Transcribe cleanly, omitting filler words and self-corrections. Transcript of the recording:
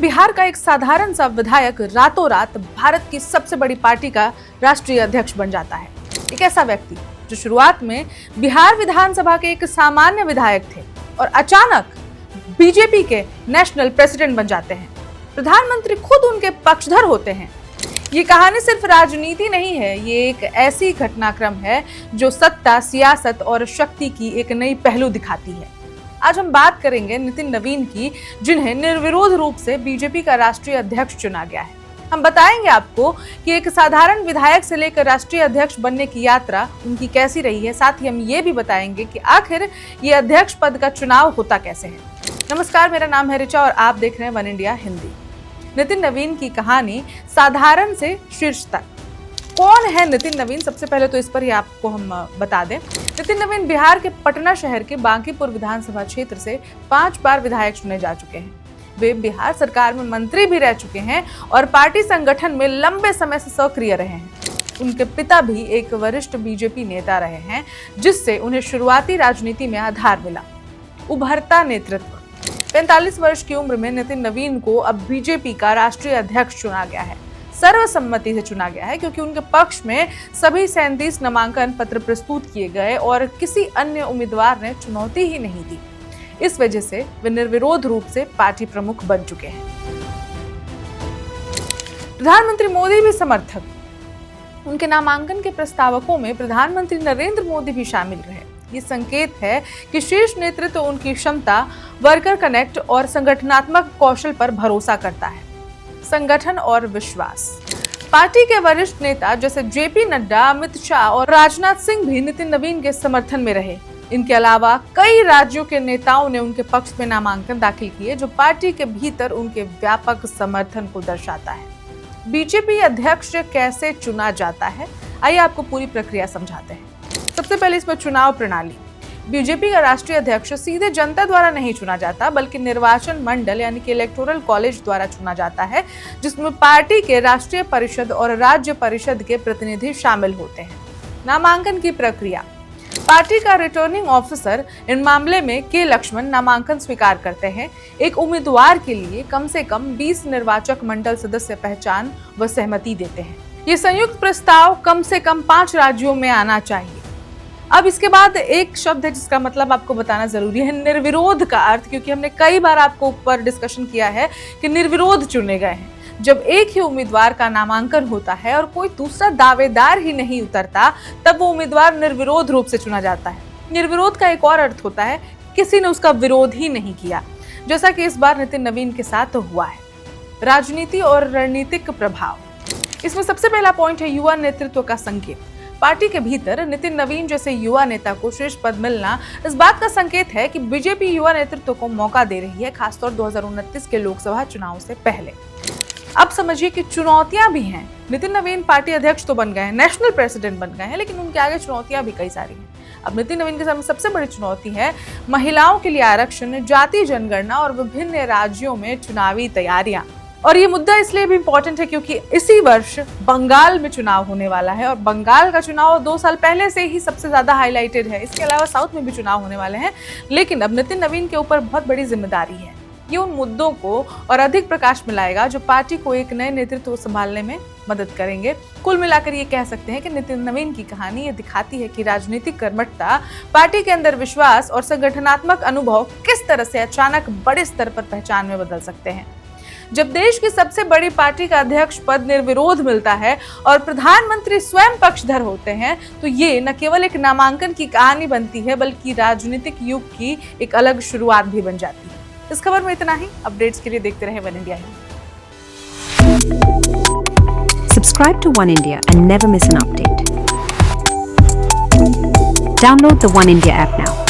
बिहार का एक साधारण सा विधायक रातों रात भारत की सबसे बड़ी पार्टी का राष्ट्रीय अध्यक्ष बन जाता है। एक ऐसा व्यक्ति जो शुरुआत में बिहार विधानसभा के एक सामान्य विधायक थे और अचानक बीजेपी के नेशनल प्रेसिडेंट बन जाते हैं। प्रधानमंत्री खुद उनके पक्षधर होते हैं। ये कहानी सिर्फ राजनीति नहीं है, ये एक ऐसी घटनाक्रम है जो सत्ता, सियासत और शक्ति की एक नई पहलू दिखाती है। आज हम बात करेंगे नितिन नवीन की, जिन्हें निर्विरोध रूप से बीजेपी का राष्ट्रीय अध्यक्ष चुना गया है। हम बताएंगे आपको कि एक साधारण विधायक से लेकर राष्ट्रीय अध्यक्ष बनने की यात्रा उनकी कैसी रही है। साथ ही हम ये भी बताएंगे कि आखिर ये अध्यक्ष पद का चुनाव होता कैसे है। नमस्कार, मेरा नाम है ऋचा और आप देख रहे हैं वन इंडिया हिंदी। नितिन नवीन की कहानी साधारण से शीर्ष तक। कौन है नितिन नवीन? सबसे पहले तो इस पर ही आपको हम बता दें। नितिन नवीन बिहार के पटना शहर के बांकीपुर विधानसभा क्षेत्र से 5 बार विधायक चुने जा चुके हैं। वे बिहार सरकार में मंत्री भी रह चुके हैं और पार्टी संगठन में लंबे समय से सक्रिय रहे हैं। उनके पिता भी एक वरिष्ठ बीजेपी नेता रहे हैं, जिससे उन्हें शुरुआती राजनीति में आधार मिला। उभरता नेतृत्व। 45 वर्ष की उम्र में नितिन नवीन को अब बीजेपी का राष्ट्रीय अध्यक्ष चुना गया है। सर्वसम्मति से चुना गया है क्योंकि उनके पक्ष में सभी 37 नामांकन पत्र प्रस्तुत किए गए और किसी अन्य उम्मीदवार ने चुनौती ही नहीं दी। इस वजह से वे निर्विरोध रूप से पार्टी प्रमुख बन चुके हैं। प्रधानमंत्री मोदी भी समर्थक। उनके नामांकन के प्रस्तावकों में प्रधानमंत्री नरेंद्र मोदी भी शामिल रहे। ये संकेत है कि शीर्ष नेतृत्व उनकी क्षमता, वर्कर कनेक्ट और संगठनात्मक कौशल पर भरोसा करता है। संगठन और विश्वास। पार्टी के वरिष्ठ नेता जैसे जेपी नड्डा, अमित शाह और राजनाथ सिंह भी नितिन नवीन के समर्थन में रहे। इनके अलावा कई राज्यों के नेताओं ने उनके पक्ष में नामांकन दाखिल किए, जो पार्टी के भीतर उनके व्यापक समर्थन को दर्शाता है। बीजेपी अध्यक्ष कैसे चुना जाता है, आइए आपको पूरी प्रक्रिया समझाते हैं। सबसे पहले इसमें चुनाव प्रणाली। बीजेपी का राष्ट्रीय अध्यक्ष सीधे जनता द्वारा नहीं चुना जाता, बल्कि निर्वाचन मंडल यानी कि इलेक्टोरल कॉलेज द्वारा चुना जाता है, जिसमें पार्टी के राष्ट्रीय परिषद और राज्य परिषद के प्रतिनिधि शामिल होते हैं। नामांकन की प्रक्रिया। पार्टी का रिटर्निंग ऑफिसर इन मामले में के लक्ष्मण नामांकन स्वीकार करते हैं। एक उम्मीदवार के लिए कम से कम 20 निर्वाचक मंडल सदस्य पहचान व सहमति देते हैं। ये संयुक्त प्रस्ताव कम से कम 5 राज्यों में आना चाहिए। अब इसके बाद एक शब्द है जिसका मतलब आपको बताना जरूरी है, निर्विरोध का अर्थ, क्योंकि हमने कई बार आपको ऊपर डिस्कशन किया है कि निर्विरोध चुने गए हैं। जब एक ही उम्मीदवार का नामांकन होता है और कोई दूसरा दावेदार ही नहीं उतरता, तब वो उम्मीदवार निर्विरोध रूप से चुना जाता है। निर्विरोध का एक और अर्थ होता है, किसी ने उसका विरोध ही नहीं किया, जैसा कि इस बार नितिन नवीन के साथ हुआ है। राजनीति और रणनीतिक प्रभाव। इसमें सबसे पहला पॉइंट है युवा नेतृत्व का संकेत। पार्टी के भीतर नितिन नवीन जैसे युवा नेता को शीर्ष पद मिलना इस बात का संकेत है कि बीजेपी युवा नेतृत्व को मौका दे रही है, खासतौर 2029 के लोकसभा चुनाव से पहले। अब समझिए कि चुनौतियां भी हैं। नितिन नवीन पार्टी अध्यक्ष तो बन गए हैं, नेशनल प्रेसिडेंट बन गए हैं, लेकिन उनके आगे चुनौतियां भी कई सारी हैं। अब नितिन नवीन के सामने सबसे बड़ी चुनौती है महिलाओं के लिए आरक्षण, जाति जनगणना और विभिन्न राज्यों में चुनावी तैयारियां। और ये मुद्दा इसलिए भी इम्पोर्टेंट है क्योंकि इसी वर्ष बंगाल में चुनाव होने वाला है और बंगाल का चुनाव 2 साल पहले से ही सबसे ज्यादा हाईलाइटेड है। इसके अलावा साउथ में भी चुनाव होने वाले हैं, लेकिन अब नितिन नवीन के ऊपर बहुत बड़ी जिम्मेदारी है। ये उन मुद्दों को और अधिक प्रकाश में लाएगा जो पार्टी को एक नए नेतृत्व संभालने में मदद करेंगे। कुल मिलाकर ये कह सकते हैं कि नितिन नवीन की कहानी ये दिखाती है कि राजनीतिक कर्मठता, पार्टी के अंदर विश्वास और संगठनात्मक अनुभव किस तरह से अचानक बड़े स्तर पर पहचान में बदल सकते हैं। जब देश की सबसे बड़ी पार्टी का अध्यक्ष पद निर्विरोध मिलता है और प्रधानमंत्री स्वयं पक्षधर होते हैं, तो ये न केवल एक नामांकन की कहानी बनती है, बल्कि राजनीतिक युग की एक अलग शुरुआत भी बन जाती है। इस खबर में इतना ही। अपडेट्स के लिए देखते रहे one India Hindi. Subscribe to One India and never miss an update. Download the One India app now.